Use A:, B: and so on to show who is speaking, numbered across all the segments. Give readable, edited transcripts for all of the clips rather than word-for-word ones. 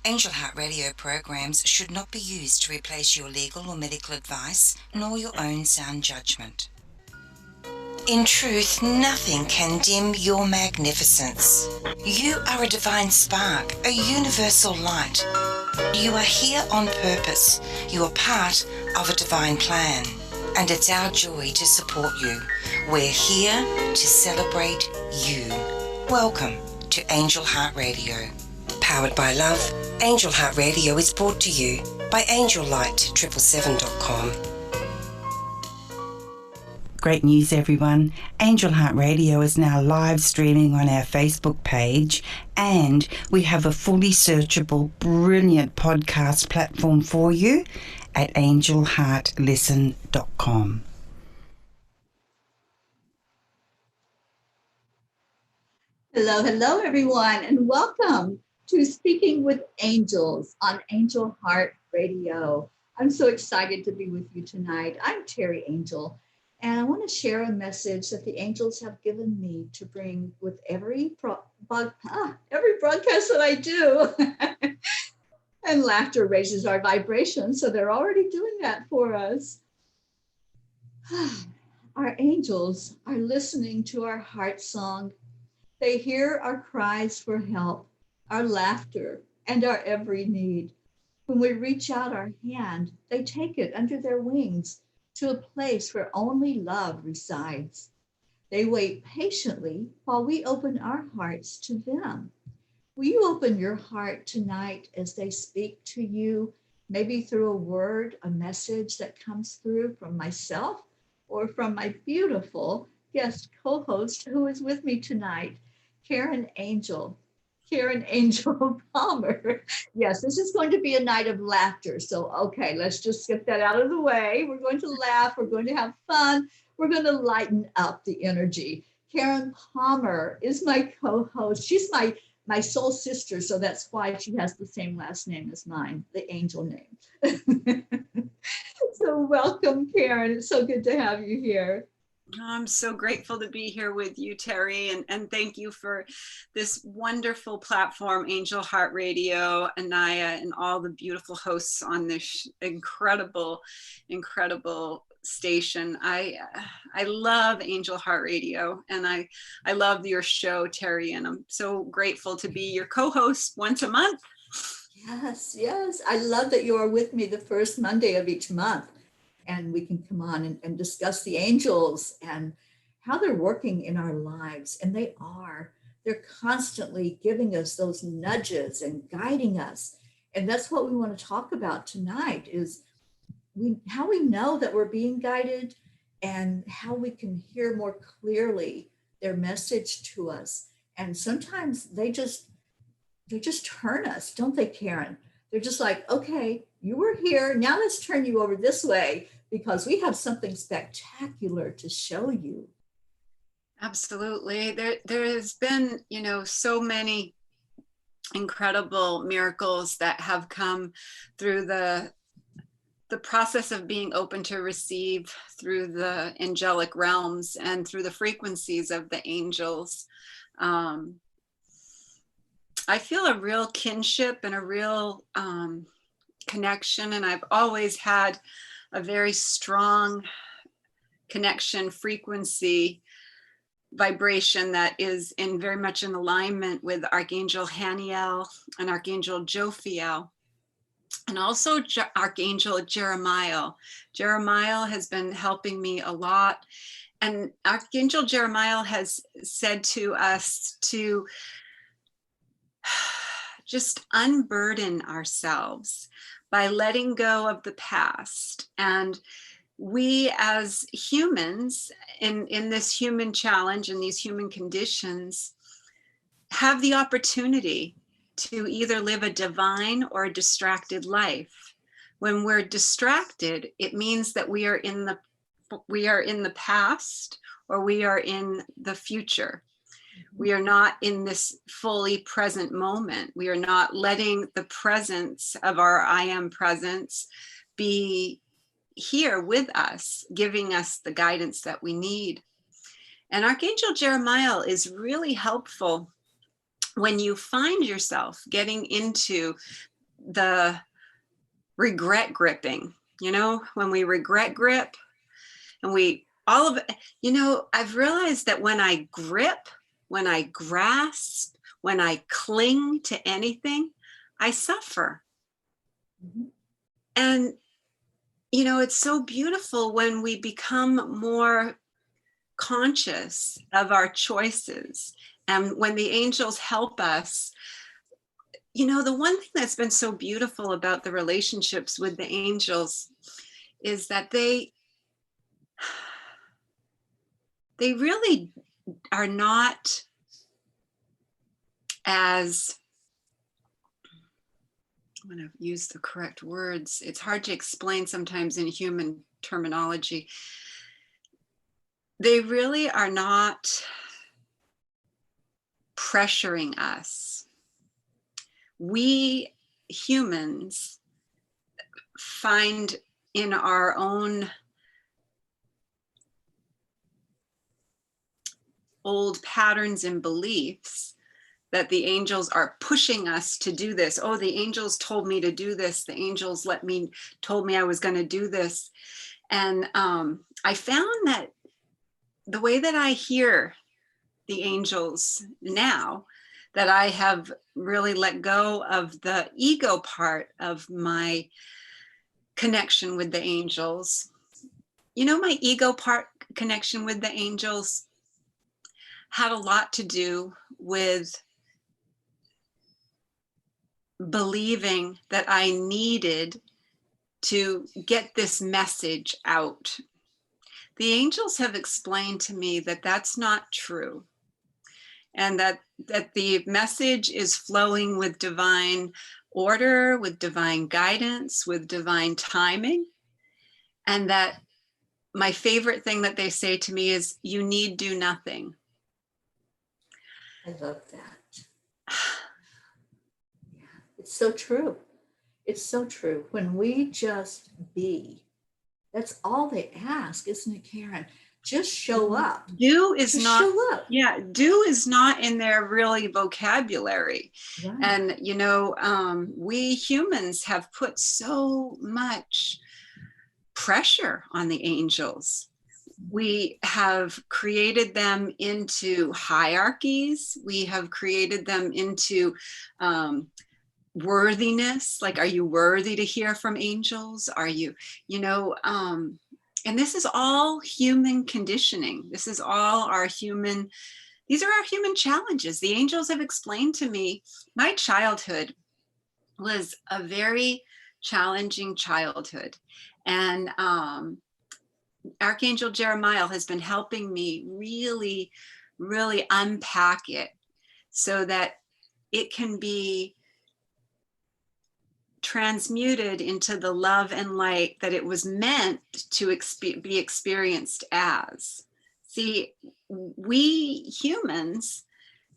A: Angel Heart Radio programs should not be used to replace your legal or medical advice, nor your own sound judgment. In truth, nothing can dim your magnificence. You are a divine spark, a universal light. You are here on purpose. You are part of a divine plan. And it's our joy to support you. We're here to celebrate you. Welcome to Angel Heart Radio. Powered by love, Angel Heart Radio is brought to you by AngelLight777.com. Great news, everyone. Angel Heart Radio is now live streaming on our Facebook page, and we have a fully searchable, brilliant podcast platform for you at angelheartlisten.com.
B: Hello, everyone, and welcome to Speaking with Angels on Angel Heart Radio. I'm so excited to be with you tonight. I'm Teri Angel. And I want to share a message that the angels have given me to bring with every broadcast that I do. And laughter raises our vibration, so they're already doing that for us. Our angels are listening to our heart song. They hear our cries for help, our laughter, and our every need. When we reach out our hand, they take it under their wings to a place where only love resides. They wait patiently while we open our hearts to them. Will you open your heart tonight as they speak to you, maybe through a word, a message that comes through from myself or from my beautiful guest co-host who is with me tonight, Karen Angel Palmer. Yes, this is going to be a night of laughter. So, okay, let's just get that out of the way. We're going to laugh. We're going to have fun. We're going to lighten up the energy. Karen Palmer is my co-host. She's my soul sister, so that's why she has the same last name as mine, the angel name. So welcome, Karen. It's so good to have you here.
C: I'm so grateful to be here with you, Teri, and thank you for this wonderful platform, Angel Heart Radio, Anaya, and all the beautiful hosts on this incredible station. I love Angel Heart Radio, and I love your show, Teri, and I'm so grateful to be your co-host once a month.
B: Yes. I love that you are with me the first Monday of each month. And we can come on and discuss the angels and how they're working in our lives. And they're constantly giving us those nudges and guiding us. And that's what we want to talk about tonight is how we know that we're being guided and how we can hear more clearly their message to us. And sometimes they just turn us, don't they, Karen? They're just like, okay, you were here. Now let's turn you over this way because we have something spectacular to show you.
C: Absolutely. There has been, so many incredible miracles that have come through the process of being open to receive through the angelic realms and through the frequencies of the angels. I feel a real kinship and a real connection, and I've always had a very strong connection, frequency, vibration that is very much in alignment with Archangel Haniel and Archangel Jophiel, and also Archangel Jeremiah. Jeremiah has been helping me a lot, and Archangel Jeremiah has said to us to just unburden ourselves by letting go of the past. And we as humans in this human challenge and these human conditions have the opportunity to either live a divine or a distracted life. When we're distracted, it means that we are in the past or we are in the future. We are not in this fully present moment. We are not letting the presence of our I am presence be here with us, giving us the guidance that we need. And Archangel Jeremiah is really helpful when you find yourself getting into the regret gripping, you know, when we regret grip and all of it, you know, I've realized that when I grip, when I grasp, when I cling to anything, I suffer.
B: Mhm.
C: And, you know, it's so beautiful when we become more conscious of our choices. And when the angels help us, you know, the one thing that's been so beautiful about the relationships with the angels is that they really are not as, I'm going to use the correct words. It's hard to explain sometimes in human terminology. They really are not pressuring us. We humans find in our own old patterns and beliefs that the angels are pushing us to do this. Oh, the angels told me to do this. The angels told me I was going to do this. And I found that the way that I hear the angels now, that I have really let go of the ego part of my connection with the angels. You know, my ego part connection with the angels had a lot to do with believing that I needed to get this message out. The angels have explained to me that that's not true, and that the message is flowing with divine order, with divine guidance, with divine timing, and that my favorite thing that they say to me is, you need do nothing.
B: I love that. Yeah, it's so true. It's so true. When we just be, that's all they ask, isn't it, Karen? Just show up.
C: Do is
B: Just
C: not,
B: show up.
C: yeah, do is not in their really vocabulary.
B: Right.
C: And, you know, we humans have put so much pressure on the angels. We have created them into hierarchies. We have created them into worthiness. Like, are you worthy to hear from angels? Are you, you know, and this is all human conditioning. This is all these are our human challenges. The angels have explained to me, my childhood was a very challenging childhood. And Archangel Jeremiah has been helping me really, really unpack it so that it can be transmuted into the love and light that it was meant to be experienced as. See, we humans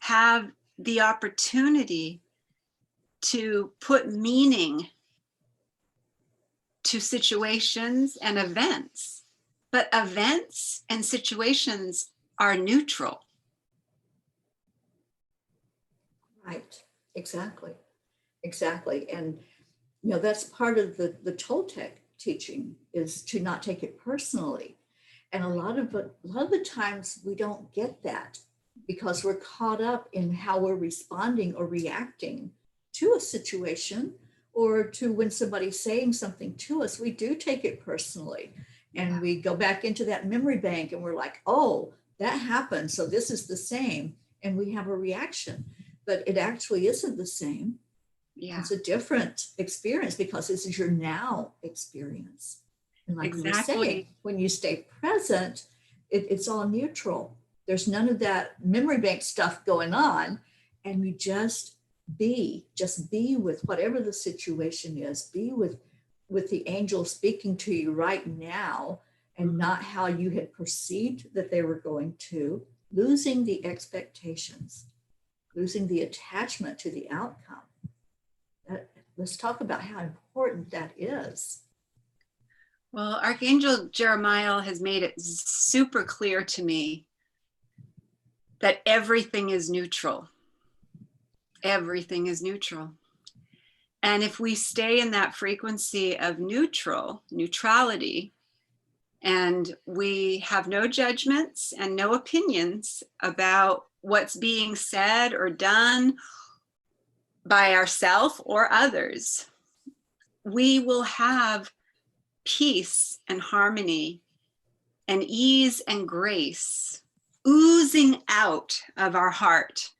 C: have the opportunity to put meaning to situations and events, but events and situations are neutral.
B: Right. Exactly. Exactly. And you know, that's part of the Toltec teaching, is to not take it personally. And a lot of the times we don't get that because we're caught up in how we're responding or reacting to a situation, or to when somebody's saying something to us. We do take it personally, and we go back into that memory bank and we're like, oh, that happened, so this is the same, and we have a reaction. But it actually isn't the same.
C: Yeah,
B: It's a different experience because this is your now experience. And like we were saying,
C: exactly.
B: when you stay present, it's all neutral. There's none of that memory bank stuff going on. And you just be with whatever the situation is, be with the angel speaking to you right now, and not how you had perceived that they were going to, losing the expectations, losing the attachment to the outcome. Let's talk about how important that is.
C: Well, Archangel Jeremiah has made it super clear to me that everything is neutral. Everything is neutral. And if we stay in that frequency of neutrality, and we have no judgments and no opinions about what's being said or done by ourselves or others, we will have peace and harmony and ease and grace oozing out of our heart.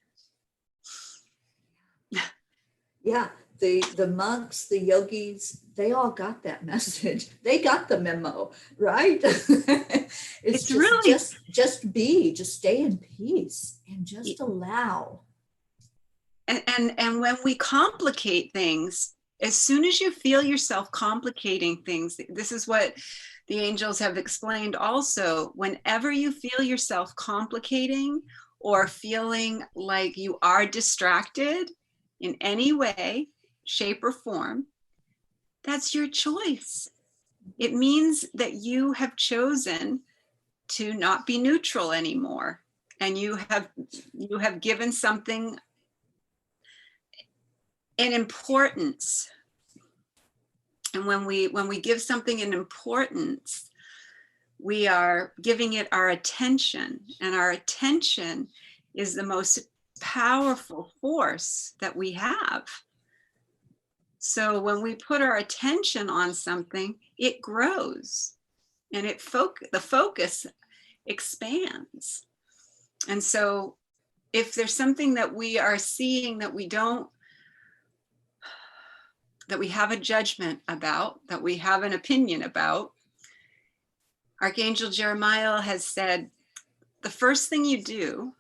B: Yeah, the monks, the yogis, they all got that message. They got the memo, right? It's just,
C: really
B: just be, just stay in peace and just allow.
C: And when we complicate things, as soon as you feel yourself complicating things, this is what the angels have explained also. Whenever you feel yourself complicating or feeling like you are distracted in any way, shape, or form, that's your choice. It means that you have chosen to not be neutral anymore, and you have given something an importance. And when we give something an importance, we are giving it our attention, and our attention is the most powerful force that we have. So when we put our attention on something, it grows, and the focus expands. And so if there's something that we are seeing that that we have a judgment about, that we have an opinion about, Archangel Jeremiah has said, the first thing you do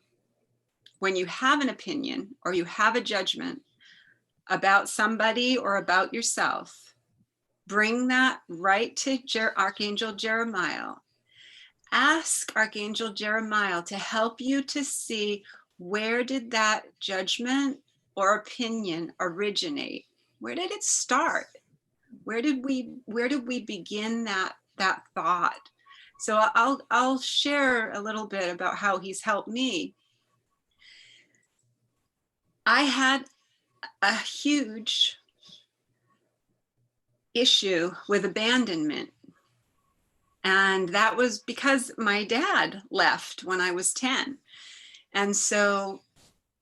C: when you have an opinion or you have a judgment about somebody or about yourself, bring that right to Archangel Jeremiah. Ask Archangel Jeremiah to help you to see, where did that judgment or opinion originate? Where did it start? Where did we begin that thought? So I'll share a little bit about how he's helped me. I had a huge issue with abandonment. And that was because my dad left when I was 10. And so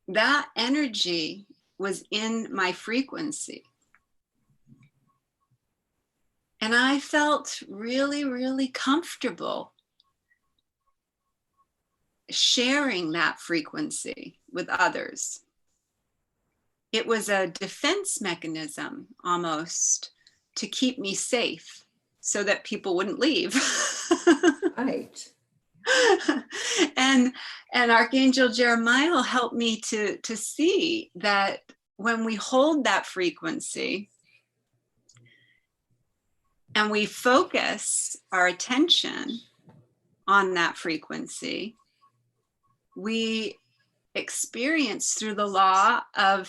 C: that energy was in my frequency. And I felt really, really comfortable sharing that frequency with others. It was a defense mechanism almost to keep me safe so that people wouldn't leave.
B: Right.
C: And Archangel Jeremiah helped me to see that when we hold that frequency and we focus our attention on that frequency, we experience, through the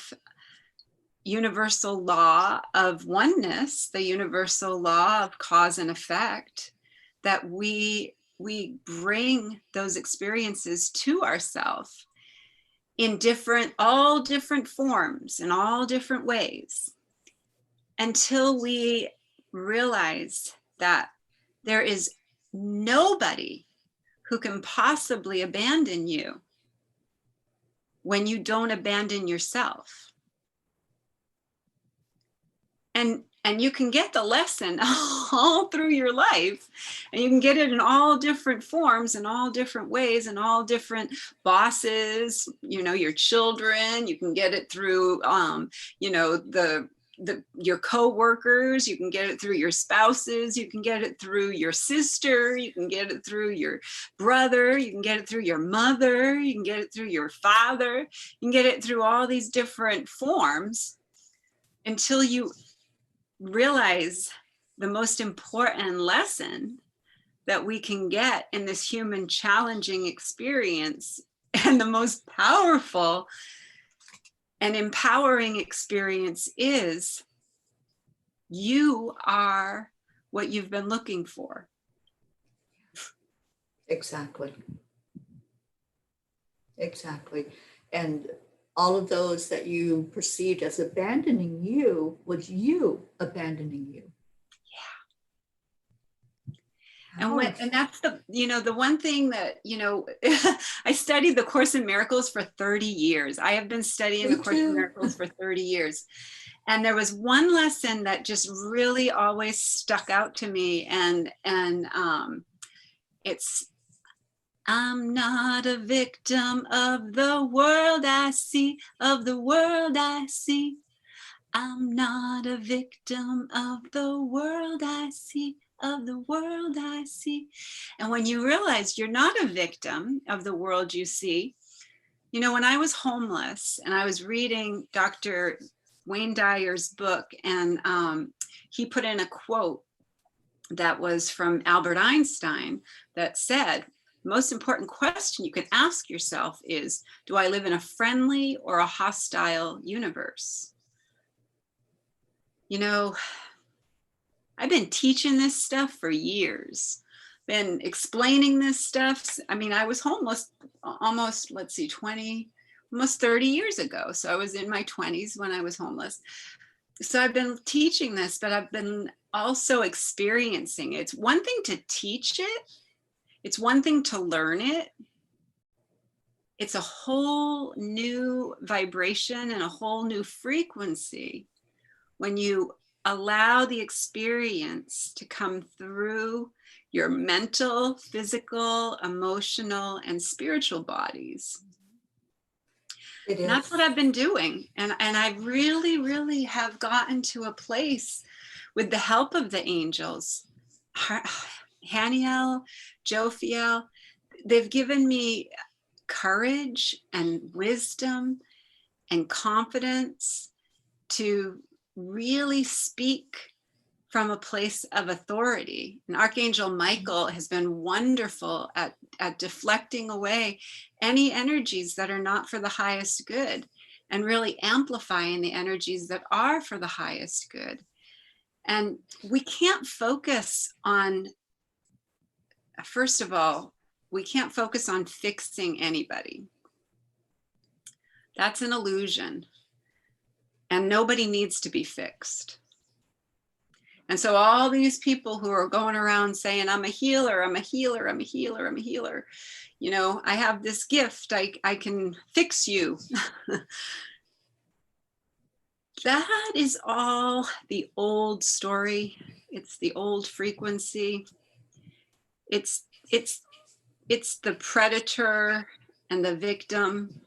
C: universal law of oneness, the universal law of cause and effect, that we bring those experiences to ourselves in all different forms, in all different ways, until we realize that there is nobody who can possibly abandon you when you don't abandon yourself. And you can get the lesson all through your life, and you can get it in all different forms, in all different ways, in all different bosses, your children. You can get it through, your co-workers. You can get it through your spouses. You can get it through your sister. You can get it through your brother. You can get it through your mother. You can get it through your father. You can get it through all these different forms until you realize the most important lesson that we can get in this human challenging experience, and the most powerful and empowering experience, is you are what you've been looking for.
B: Exactly. And all of those that you perceived as abandoning you was you abandoning you.
C: And that's the, the one thing that, I studied the Course in Miracles for 30 years. I have been studying the Course in Miracles for 30 years. And there was one lesson that just really always stuck out to me. And it's, I'm not a victim of the world I see, of the world I see. I'm not a victim of the world I see, of the world I see. And when you realize you're not a victim of the world you see, when I was homeless and I was reading Dr. Wayne Dyer's book, and he put in a quote that was from Albert Einstein that said, most important question you can ask yourself is, do I live in a friendly or a hostile universe? I've been teaching this stuff for years, been explaining this stuff. I mean, I was homeless almost, almost 30 years ago. So I was in my 20s when I was homeless. So I've been teaching this, but I've been also experiencing it. It's one thing to teach it. It's one thing to learn it. It's a whole new vibration and a whole new frequency when you allow the experience to come through your mental, physical, emotional, and spiritual bodies. And that's what I've been doing. And I really, really have gotten to a place with the help of the angels, Haniel, Jophiel. They've given me courage and wisdom and confidence to really speak from a place of authority. And Archangel Michael has been wonderful at deflecting away any energies that are not for the highest good and really amplifying the energies that are for the highest good. And we can't focus on, first of all, we can't focus on fixing anybody. That's an illusion. And nobody needs to be fixed. And so all these people who are going around saying, I'm a healer, I'm a healer, I'm a healer, I'm a healer. I have this gift, I can fix you. That is all the old story. It's the old frequency. It's the predator and the victim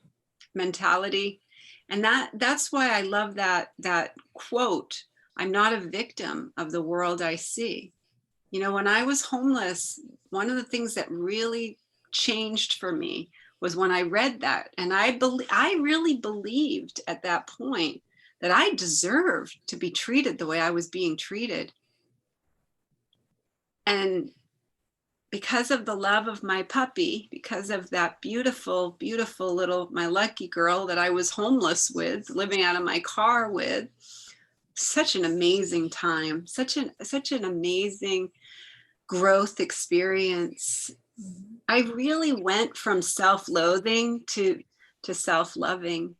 C: mentality. And that's why I love that quote, I'm not a victim of the world I see. When I was homeless, one of the things that really changed for me was when I read that. And I really believed at that point that I deserved to be treated the way I was being treated. And because of the love of my puppy, because of that beautiful, beautiful little, my lucky girl that I was homeless with, living out of my car with, such an amazing time, such an amazing growth experience. I really went from self-loathing to self-loving.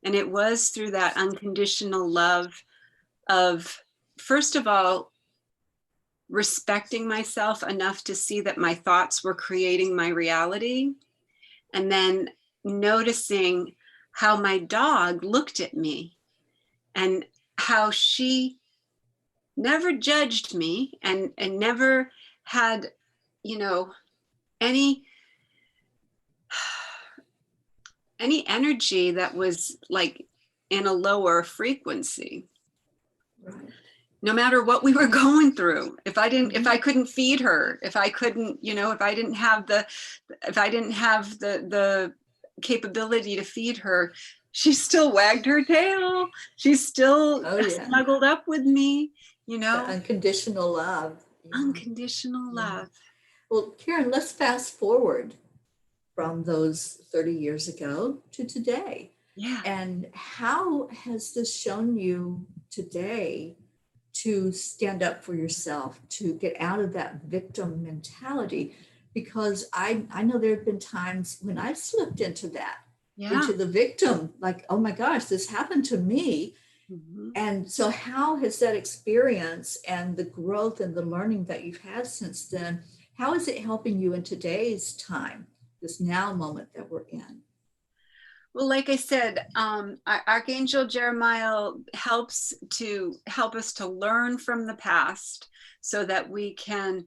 C: And it was through that unconditional love of, first of all, respecting myself enough to see that my thoughts were creating my reality. And then noticing how my dog looked at me and how she never judged me and never had, any energy that was like in a lower frequency.
B: Right.
C: No matter what we were going through, if I couldn't feed her, if I couldn't, if I didn't have the capability to feed her, she still wagged her tail. She still snuggled up with me,
B: The unconditional love.
C: Unconditional love.
B: Well, Karen, let's fast forward from those 30 years ago to today.
C: Yeah.
B: And how has this shown you today to stand up for yourself, to get out of that victim mentality? Because I know there have been times when I slipped into that.
C: Yeah.
B: into the victim, like, oh my gosh, this happened to me.
C: Mhm.
B: And so how has that experience and the growth and the learning that you've had since then, how is it helping you in today's time, this now moment that we're in?
C: Well, like I said, Archangel Jeremiah help us to learn from the past so that we can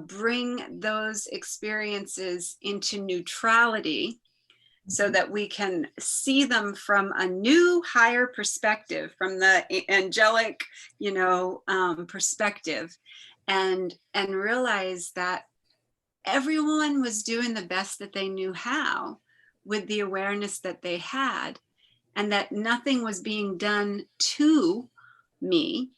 C: bring those experiences into neutrality, so that we can see them from a new, higher perspective, from the angelic, perspective, and realize that everyone was doing the best that they knew how with the awareness that they had, and that nothing was being done to me.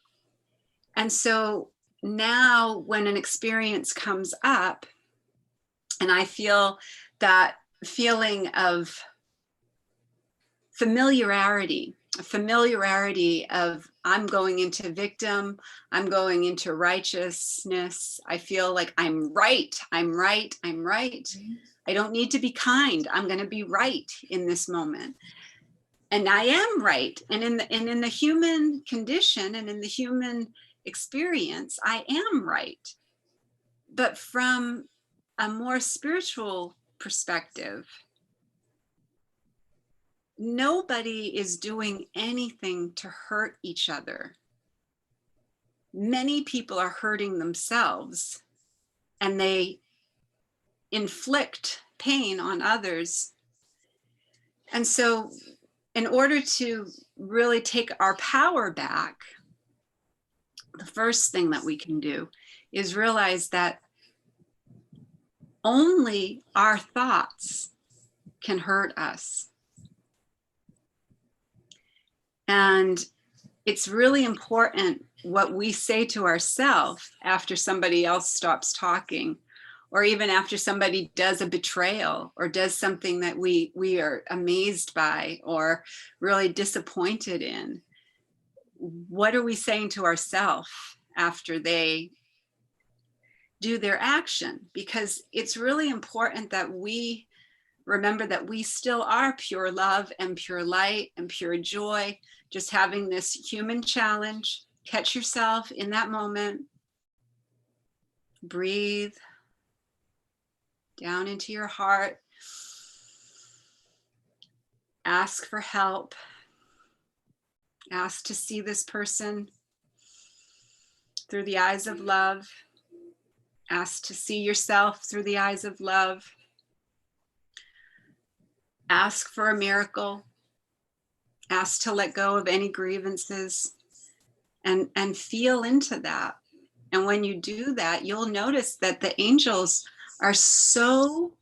C: And so now when an experience comes up and I feel that feeling of familiarity, a familiarity of I'm going into victim, I'm going into righteousness. I feel like I'm right, I'm right, I'm right. I don't need to be kind. I'm going to be right in this moment. And I am right. And in the human condition and in the human experience, I am right. But from a more spiritual perspective, nobody is doing anything to hurt each other. Many people are hurting themselves, and they inflict pain on others. And so, in order to really take our power back, the first thing that we can do is realize that only our thoughts can hurt us. And it's really important what we say to ourselves after somebody else stops talking, or even after somebody does a betrayal or does something that we are amazed by or really disappointed in. What are we saying to ourselves after they do their action? Because it's really important that we remember that we still are pure love and pure light and pure joy, just having this human challenge. Catch yourself in that moment. Breathe down into your heart. Ask for help. Ask to see this person through the eyes of love. Ask to see yourself through the eyes of love. Ask for a miracle. Ask to let go of any grievances and feel into that. And when you do that, you'll notice that the angels are so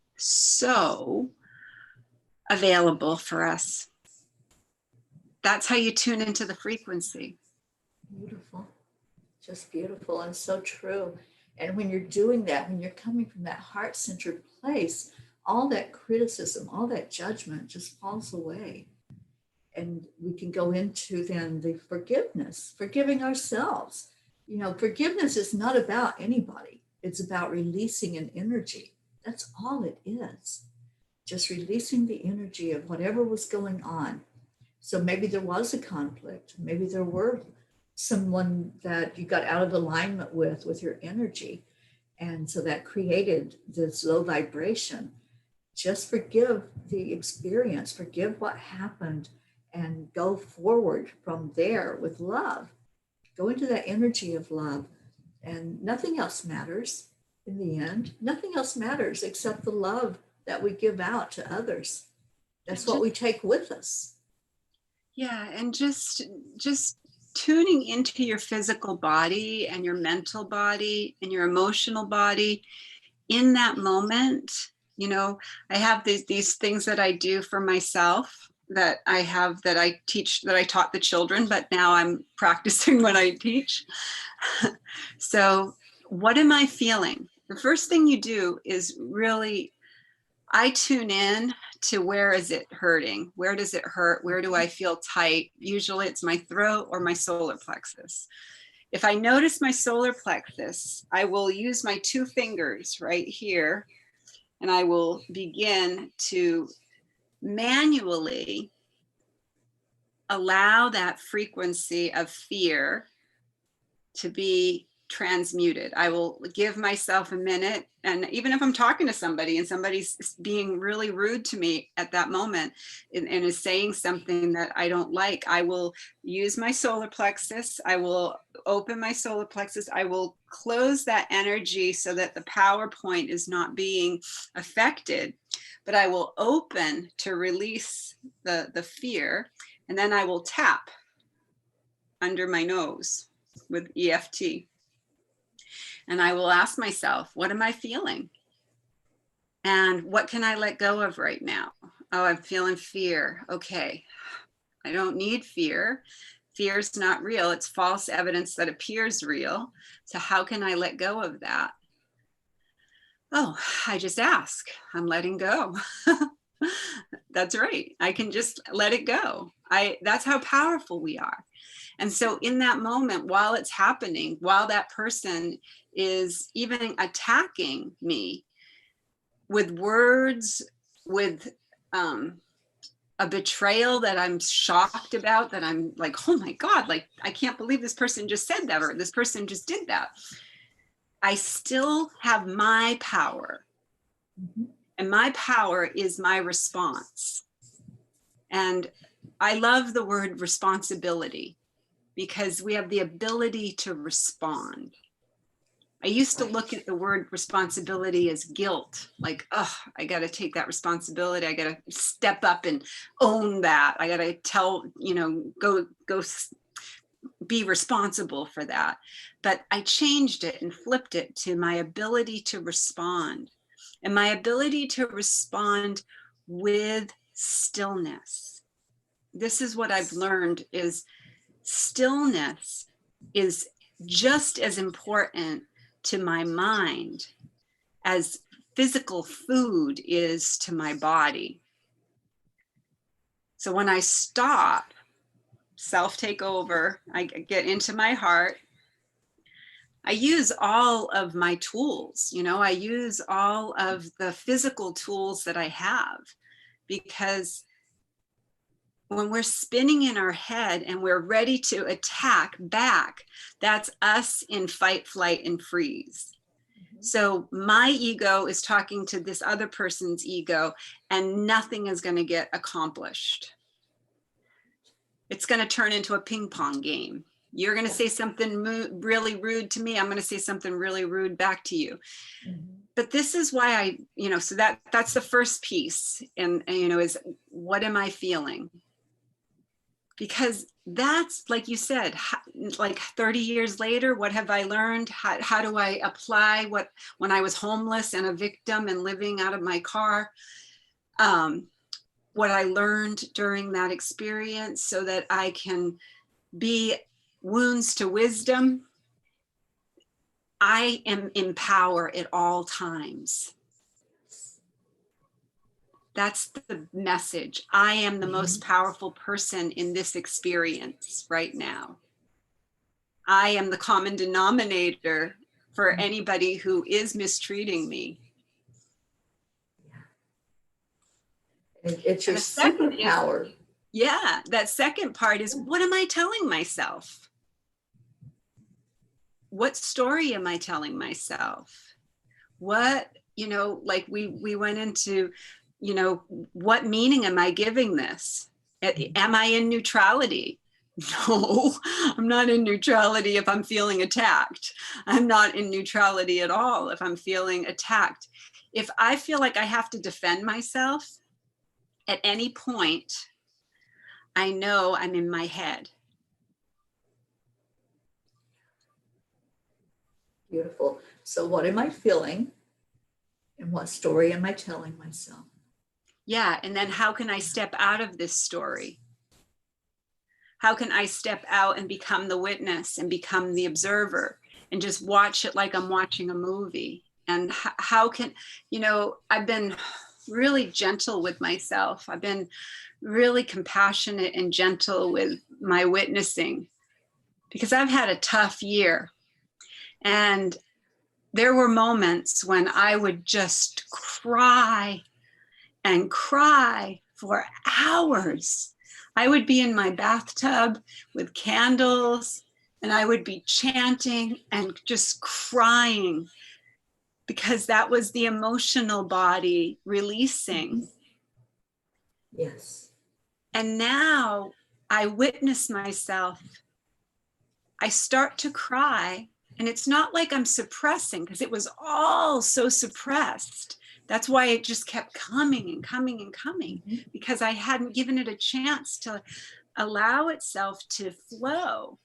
C: available for us. That's how you tune into the frequency.
B: Beautiful, just beautiful and so true. And when you're doing that, when you're coming from that heart-centered place, all that criticism, all that judgment just falls away. And we can go into then the forgiveness, forgiving ourselves. You know, forgiveness is not about anybody. It's about releasing an energy. That's all it is. Just releasing the energy of whatever was going on. So maybe there was a conflict. Maybe there were someone that you got out of alignment with your energy. And so that created this low vibration. Just forgive the experience, forgive what happened, and go forward from there with love. Go into that energy of love, and nothing else matters in the end. Nothing else matters except the love that we give out to others. That's what we take with us.
C: Yeah, and just tuning into your physical body and your mental body and your emotional body in that moment. You know, I have these things that I do for myself that I teach, that I taught the children, but now I'm practicing when I teach. So what am I feeling? The first thing you do is really, I tune in to where is it hurting? Where does it hurt? Where do I feel tight? Usually it's my throat or my solar plexus. If I notice my solar plexus, I will use my 2 fingers right here, and I will begin to manually allow that frequency of fear to be transmuted. I will give myself a minute, and even if I'm talking to somebody and somebody's being really rude to me at that moment and is saying something that I don't like, I will use my solar plexus. I will open my solar plexus. I will close that energy so that the power point is not being affected, but I will open to release the fear, and then I will tap under my nose with EFT. And I will ask myself, what am I feeling? And what can I let go of right now? Oh, I'm feeling fear. Okay, I don't need fear. Fear is not real. It's false evidence that appears real. So how can I let go of that? Oh, I just ask. I'm letting go. That's right. I can just let it go. That's how powerful we are. And so in that moment, while it's happening, while that person is even attacking me with words, with a betrayal that I'm shocked about, that I'm like, oh my God, like, I can't believe this person just said that, or this person just did that. I still have my power. Mm-hmm. And my power is my response. And I love the word responsibility, because we have the ability to respond. I used to look at the word responsibility as guilt, like, oh, I got to take that responsibility. I got to step up and own that. I got to tell, go be responsible for that. But I changed it and flipped it to my ability to respond, and my ability to respond with stillness. This is what I've learned, is stillness is just as important to my mind as physical food is to my body. So when I stop, self take over, I get into my heart, I use all of my tools, I use all of the physical tools that I have, because when we're spinning in our head and we're ready to attack back, that's us in fight, flight, and freeze. Mm-hmm. So my ego is talking to this other person's ego, and nothing is going to get accomplished. It's going to turn into a ping pong game. You're going to say something really rude to me. I'm going to say something really rude back to you. Mm-hmm. But this is why so that's the first piece. And is, what am I feeling? Because that's, like you said, like 30 years later, what have I learned? How do I apply when I was homeless and a victim and living out of my car, what I learned during that experience, so that I can be wounds to wisdom. I am in power at all times. That's the message. I am the most powerful person in this experience right now. I am the common denominator for anybody who is mistreating me.
B: It's your superpower.
C: Yeah, that second part is, what am I telling myself? What story am I telling myself? What, like we went into, what meaning am I giving this? Am I in neutrality? No, I'm not in neutrality if I'm feeling attacked. I'm not in neutrality at all if I'm feeling attacked. If I feel like I have to defend myself at any point, I know I'm in my head.
B: Beautiful. So what am I feeling? And what story am I telling myself?
C: Yeah, and then how can I step out of this story? How can I step out and become the witness and become the observer and just watch it like I'm watching a movie? And how can, I've been really gentle with myself. I've been really compassionate and gentle with my witnessing, because I've had a tough year. And there were moments when I would just cry and cry for hours. I would be in my bathtub with candles and I would be chanting and just crying because that was the emotional body releasing.
B: Yes.
C: And now I witness myself. I start to cry, and it's not like I'm suppressing because it was all so suppressed. That's why it just kept coming and coming and coming, because I hadn't given it a chance to allow itself to flow.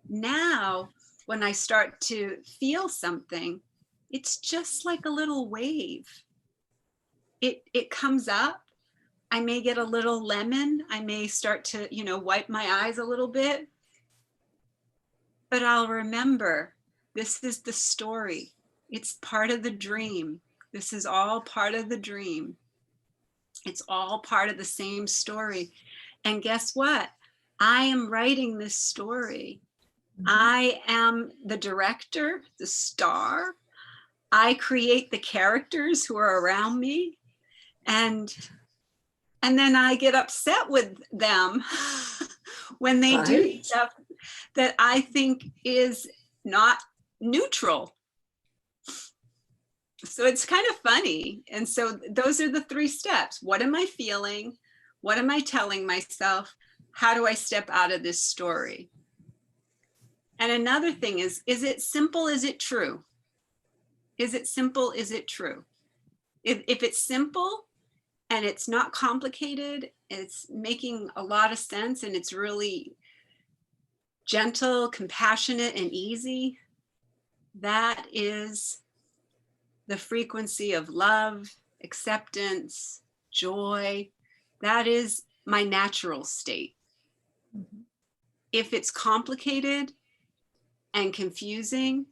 C: Now, when I start to feel something, it's just like a little wave. It comes up. I may get a little lemon. I may start to, wipe my eyes a little bit. But I'll remember, this is the story. It's part of the dream. This is all part of the dream. It's all part of the same story. And guess what? I am writing this story. I am the director, the star. I create the characters who are around me. And then I get upset with them when they do stuff that I think is not neutral. So it's kind of funny. And so those are the 3 steps. What am I feeling? What am I telling myself? How do I step out of this story? And another thing is it simple? Is it true? Is it simple? Is it true? If it's simple and it's not complicated, it's making a lot of sense, and it's really gentle, compassionate, and easy, that is the frequency of love, acceptance, joy. That is my natural state. If it's complicated and confusing,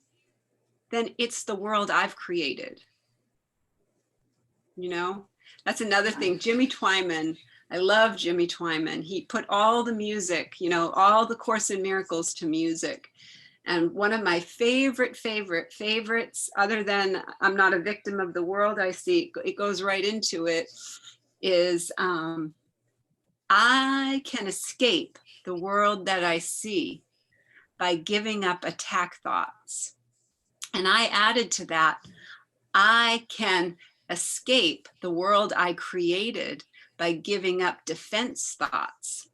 C: then it's the world I've created. That's another thing. Jimmy Twyman, I love Jimmy Twyman. He put all the music, all the Course in Miracles to music. And one of my favorites, other than I'm not a victim of the world I see, it goes right into it, is I can escape the world that I see by giving up attack thoughts. And I added to that, I can escape the world I created by giving up defense thoughts.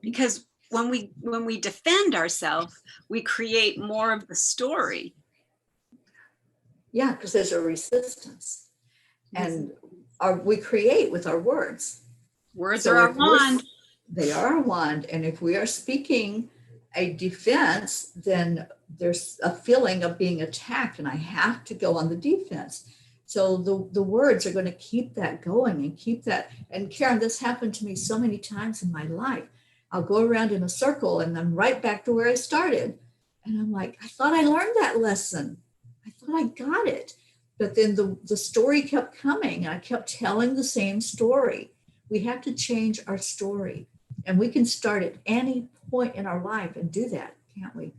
C: Because when we defend ourselves, we create more of the story.
B: Yeah, because there's a resistance. And we create with our words.
C: Words are our wand.
B: They are a wand. And if we are speaking a defense, then there's a feeling of being attacked, and I have to go on the defense. So the words are going to keep that going and keep that. And Karen, this happened to me so many times in my life. I'll go around in a circle and I'm right back to where I started. And I'm like, I thought I learned that lesson. I thought I got it. But then the story kept coming. I kept telling the same story. We have to change our story. And we can start at any point in our life and do that, can't we?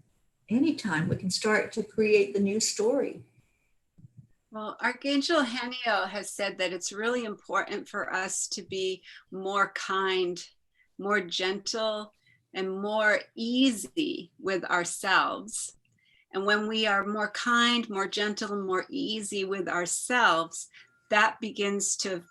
B: Anytime we can start to create the new story.
C: Well, Archangel Haniel has said that it's really important for us to be more kind, more gentle, and more easy with ourselves. And when we are more kind, more gentle, and more easy with ourselves, that begins to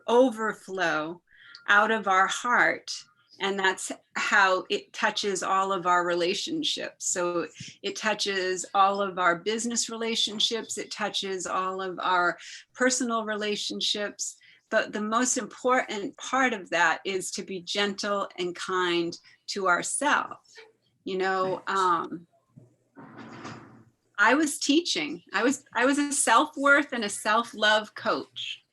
C: overflow out of our heart. And that's how it touches all of our relationships. So it touches all of our business relationships. It touches all of our personal relationships. But the most important part of that is to be gentle and kind to ourselves. I was teaching. I was a self-worth and a self-love coach.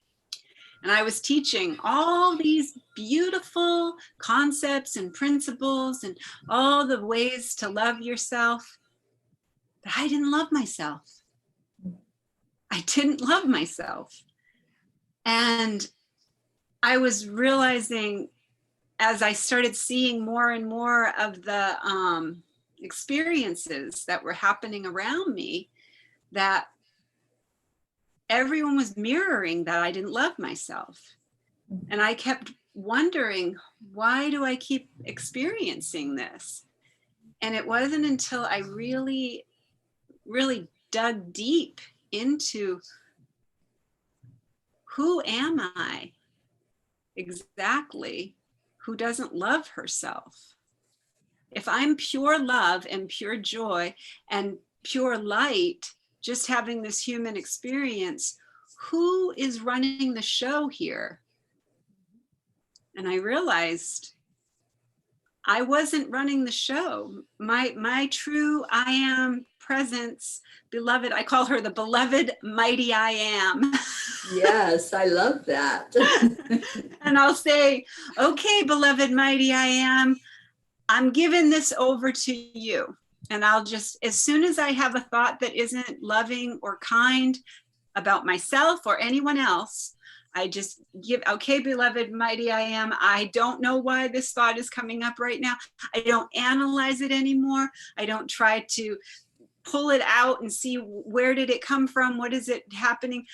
C: And I was teaching all these beautiful concepts and principles and all the ways to love yourself. But I didn't love myself. I didn't love myself. And I was realizing, as I started seeing more and more of the experiences that were happening around me, that everyone was mirroring that I didn't love myself. And I kept wondering, why do I keep experiencing this? And it wasn't until I really, really dug deep into, who am I exactly, who doesn't love herself? If I'm pure love and pure joy and pure light, just having this human experience, who is running the show here? And I realized I wasn't running the show. My true I am presence, beloved, I call her the beloved mighty I am.
B: Yes, I love that.
C: And I'll say, okay, beloved mighty I am, I'm giving this over to you. And I'll just, as soon as I have a thought that isn't loving or kind about myself or anyone else, I just give, okay, beloved mighty I am, I don't know why this thought is coming up right now. I don't analyze it anymore. I don't try to pull it out and see, where did it come from? What is it happening?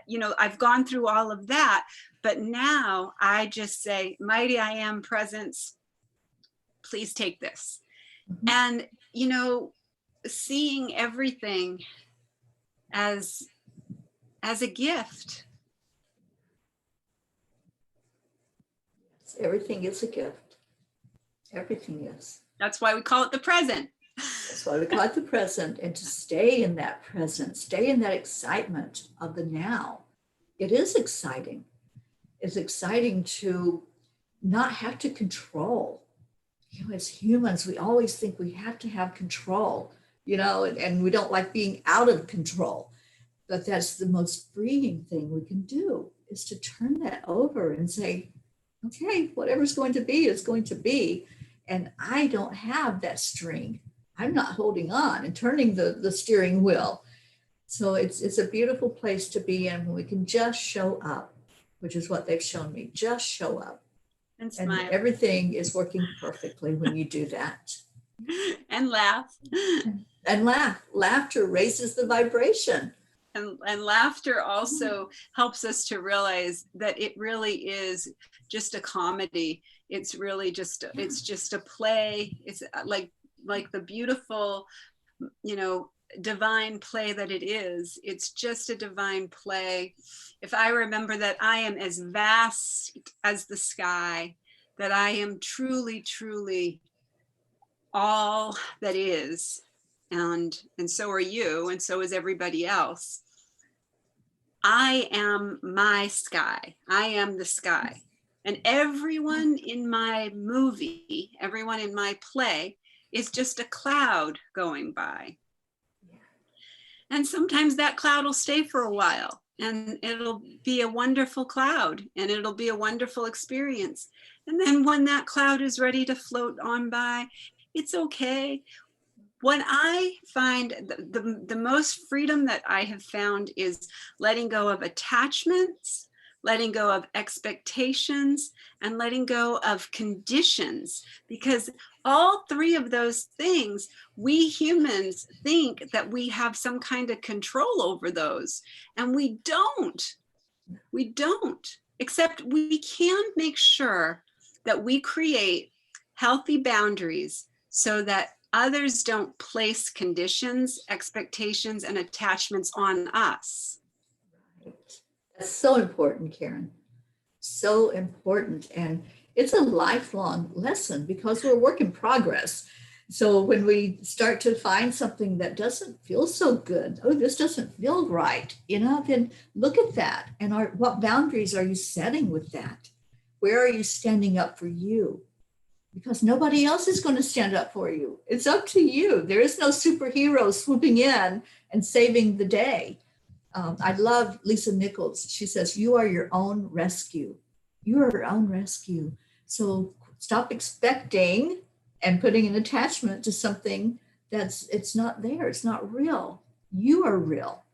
C: You know, I've gone through all of that, but now I just say, mighty I am presence, please take this.
B: Mhm.
C: And, you know, seeing everything as a gift.
B: Everything is a gift. Everything is.
C: That's why we call it the present.
B: That's why we call it the present, and to stay in that present, stay in that excitement of the now. It is exciting. It's exciting to not have to control. You know, as humans, we always think we have to have control, you know, and we don't like being out of control. But that's the most freeing thing we can do, is to turn that over and say, okay, whatever's going to be is going to be. And I don't have that string. I'm not holding on and turning the steering wheel. So it's a beautiful place to be in, when we can just show up, which is what they've shown me. Just show up.
C: And
B: And
C: smile.
B: everything is working perfectly when you do that.
C: And laugh.
B: And laugh. Laughter raises the vibration.
C: And laughter also helps us to realize that it really is just a comedy. It's really just, it's just a play. It's like the beautiful, you know, divine play that it is. It's just a divine play. If I remember that I am as vast as the sky, that I am truly, truly all that is, and so are you, and so is everybody else. I am my sky. I am the sky. And everyone in my movie, everyone in my play is just a cloud going by. And sometimes that cloud will stay for a while, and it'll be a wonderful cloud, and it'll be a wonderful experience. And then when that cloud is ready to float on by, it's okay. What I find the most freedom that I have found is letting go of attachments, letting go of expectations, and letting go of conditions, because all three of those things, we humans think that we have some kind of control over those, and we don't. We don't, except we can make sure that we create healthy boundaries so that others don't place conditions, expectations, and attachments on us.
B: That's so important, Karen. So important. And it's a lifelong lesson, because we're a work in progress. So when we start to find something that doesn't feel so good, oh, this doesn't feel right, you know, then look at that. And what boundaries are you setting with that? Where are you standing up for you? Because nobody else is going to stand up for you. It's up to you. There is no superhero swooping in and saving the day. I love Lisa Nichols. She says, you are your own rescue. You are your own rescue. So stop expecting and putting an attachment to something it's not there. It's not real. You are real.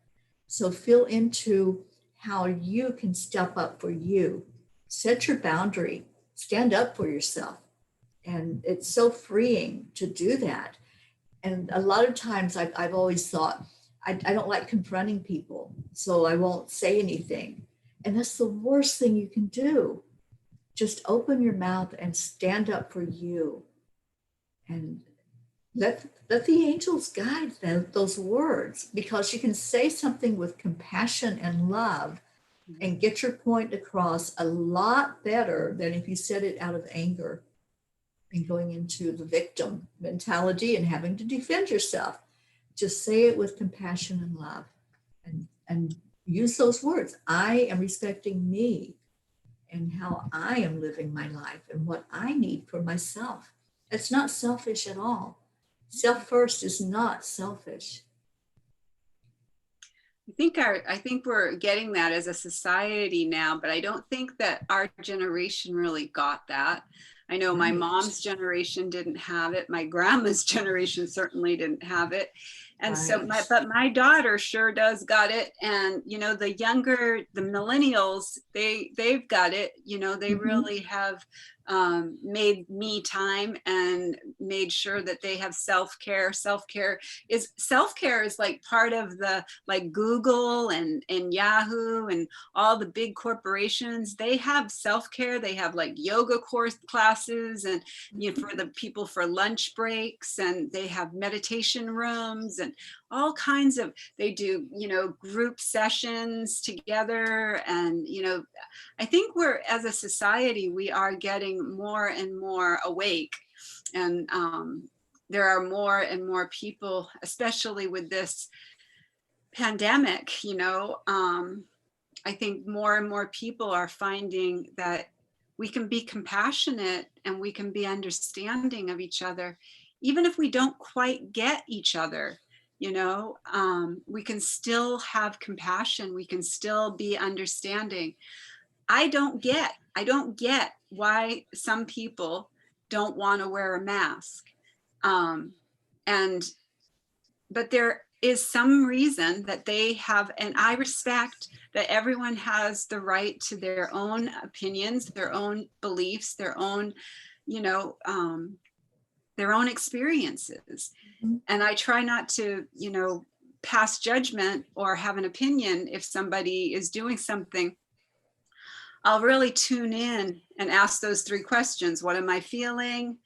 B: So feel into how you can step up for you. Set your boundary. Stand up for yourself. And it's so freeing to do that. And a lot of times I've always thought, I don't like confronting people, so I won't say anything. And that's the worst thing you can do. just open your mouth and stand up for you, and let the angels guide those words, because you can say something with compassion and love and get your point across a lot better than if you said it out of anger and going into the victim mentality and having to defend yourself. Just say it with compassion and love, and use those words. I am respecting me and how I am living my life and what I need for myself. It's not selfish at all. Self first is not selfish.
C: I think we're getting that as a society now, but I don't think that our generation really got that. I know my
B: Right.
C: mom's generation didn't have it. My grandma's generation certainly didn't have it. And so
B: Right.
C: but my daughter sure does got it. And you know, the millennials, they've got it. You know, they really have made me time and made sure that they have self-care. Self-care is like part of the, like Google and Yahoo and all the big corporations. They have self-care. They have like yoga course classes, and you know, for the people for lunch breaks, and they have meditation rooms and all kinds of, they do, you know, group sessions together. And you know, I think we're, as a society, we are getting more and more awake. And there are more and more people, especially with this pandemic, you know, I think more and more people are finding that we can be compassionate and we can be understanding of each other, even if we don't quite get each other. You know, we can still have compassion. We can still be understanding. I don't get why some people don't want to wear a mask. And but there is some reason that they have, and I respect that everyone has the right to their own opinions, their own beliefs, their own, you know, their own experiences. And I try not to, you know, pass judgment or have an opinion if somebody is doing something. I'll really tune in and ask those 3 questions. What am I feeling?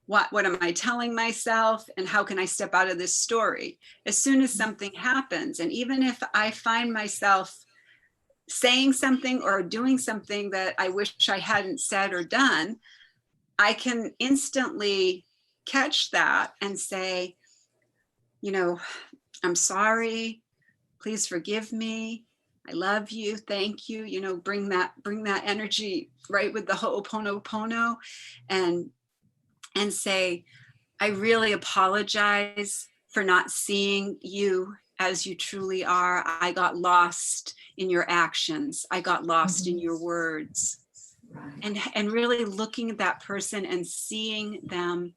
C: What am I telling myself? And how can I step out of this story? As soon as something happens, and even if I find myself saying something or doing something that I wish I hadn't said or done, I can instantly catch that and say, you know, I'm sorry, please forgive me. I love you. Thank you. You know, bring that energy right with the Ho'oponopono, and say, I really apologize for not seeing you as you truly are. I got lost in your actions. I got lost in your words.
B: Right.
C: And really looking at that person and seeing them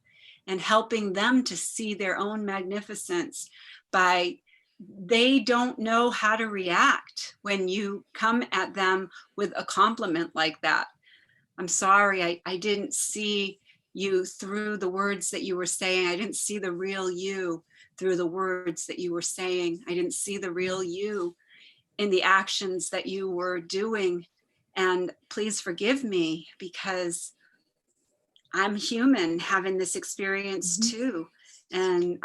C: and helping them to see their own magnificence. By they don't know how to react when you come at them with a compliment like that. I'm sorry, I didn't see you through the words that you were saying. I didn't see the real you through the words that you were saying. I didn't see the real you in the actions that you were doing. And please forgive me, because I'm human having this experience too. And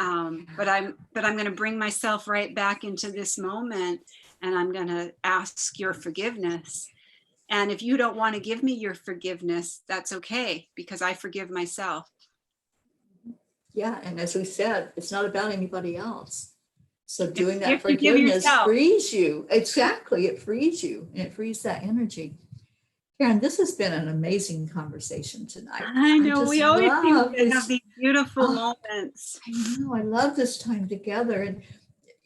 C: but I'm going to bring myself right back into this moment, and I'm going to ask your forgiveness. And if you don't want to give me your forgiveness, that's okay, because I forgive myself.
B: Yeah, and as we said, it's not about anybody else. So doing that
C: If you give
B: forgiveness
C: yourself.
B: frees you. Exactly, it frees you, and it frees that energy. Karen, this has been an amazing conversation tonight.
C: I know,
B: just
C: we always seem
B: love
C: to have
B: this.
C: these beautiful
B: Oh,
C: moments.
B: I know, I love this time together. And,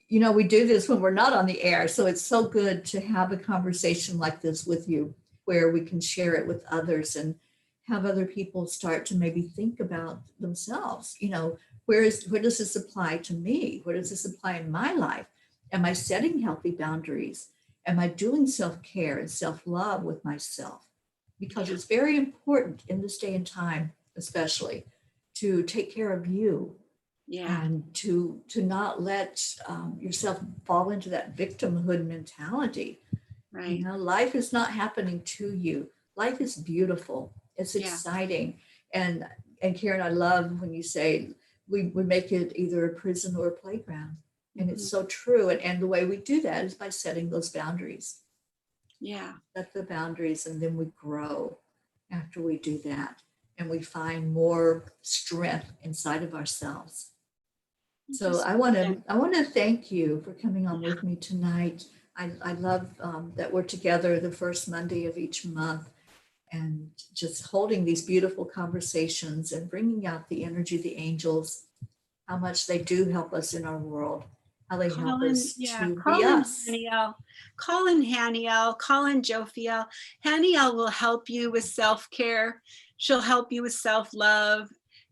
B: you know, we do this when we're not on the air. So it's so good to have a conversation like this with you, where we can share it with others and have other people start to maybe think about themselves. You know, where does this apply to me? Where does this apply in my life? Am I setting healthy boundaries? Am I doing self-care and self-love with myself? Because it's very important in this day and time, especially, to take care of you.
C: Yeah.
B: And to not let yourself fall into that victimhood mentality.
C: Right.
B: You know, life is not happening to you. life is beautiful. It's
C: Yeah.
B: exciting. And Karen, I love when you say we make it either a prison or a playground. And it's so true. And the way we do that is by setting those boundaries.
C: Yeah.
B: Set the boundaries, and then we grow after we do that. And we find more strength inside of ourselves. So I want to thank you for coming on with me tonight. I love that we're together the first Monday of each month, and just holding these beautiful conversations and bringing out the energy of the angels, how much they do help us in our world, how they help us to be us.
C: Call in Haniel, call in Jophiel. Haniel will help you with self-care. She'll help you with self-love.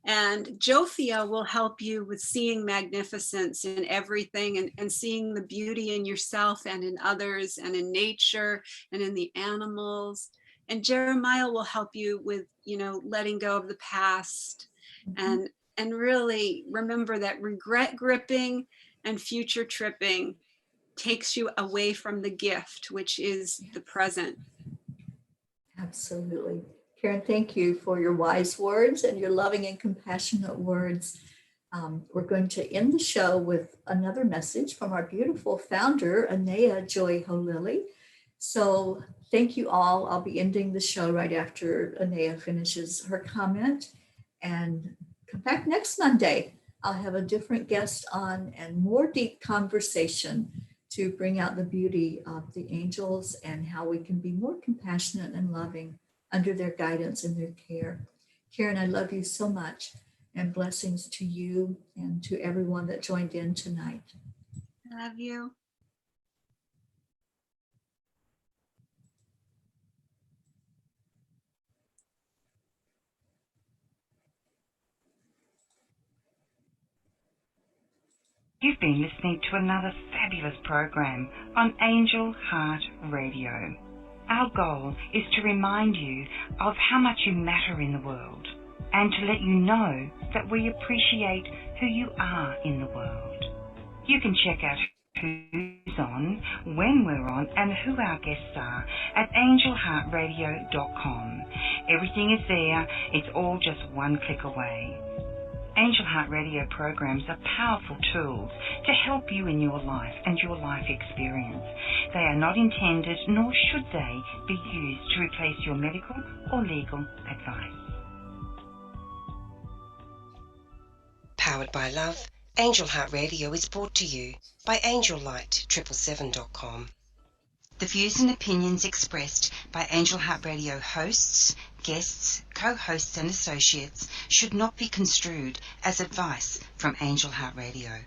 C: And Jophiel will help you with seeing magnificence in everything, and seeing the beauty in yourself and in others and in nature and in the animals. And Jeremiah will help you with, letting go of the past, and really remember that regret gripping and future tripping takes you away from the gift, which is the present.
B: Absolutely. Karen, thank you for your wise words and your loving and compassionate words. We're going to end the show with another message from our beautiful founder, Anea Joy Holili. So thank you all. I'll be ending the show right after Anea finishes her comment. And come back next Monday. I'll have a different guest on and more deep conversation to bring out the beauty of the angels and how we can be more compassionate and loving under their guidance and their care. Karen, I love you so much, and blessings to you and to everyone that joined in tonight.
C: I love you.
A: You've been listening to another fabulous program on Angel Heart Radio. Our goal is to remind you of how much you matter in the world, and to let you know that we appreciate who you are in the world. You can check out who's on, when we're on, and who our guests are at angelheartradio.com. Everything is there. It's all just one click away. Angel Heart Radio programs are powerful tools to help you in your life and your life experience. They are not intended, nor should they, be used to replace your medical or legal advice. Powered by love, Angel Heart Radio is brought to you by AngelLight777.com. The views and opinions expressed by Angel Heart Radio hosts, guests, co-hosts and associates should not be construed as advice from Angel Heart Radio.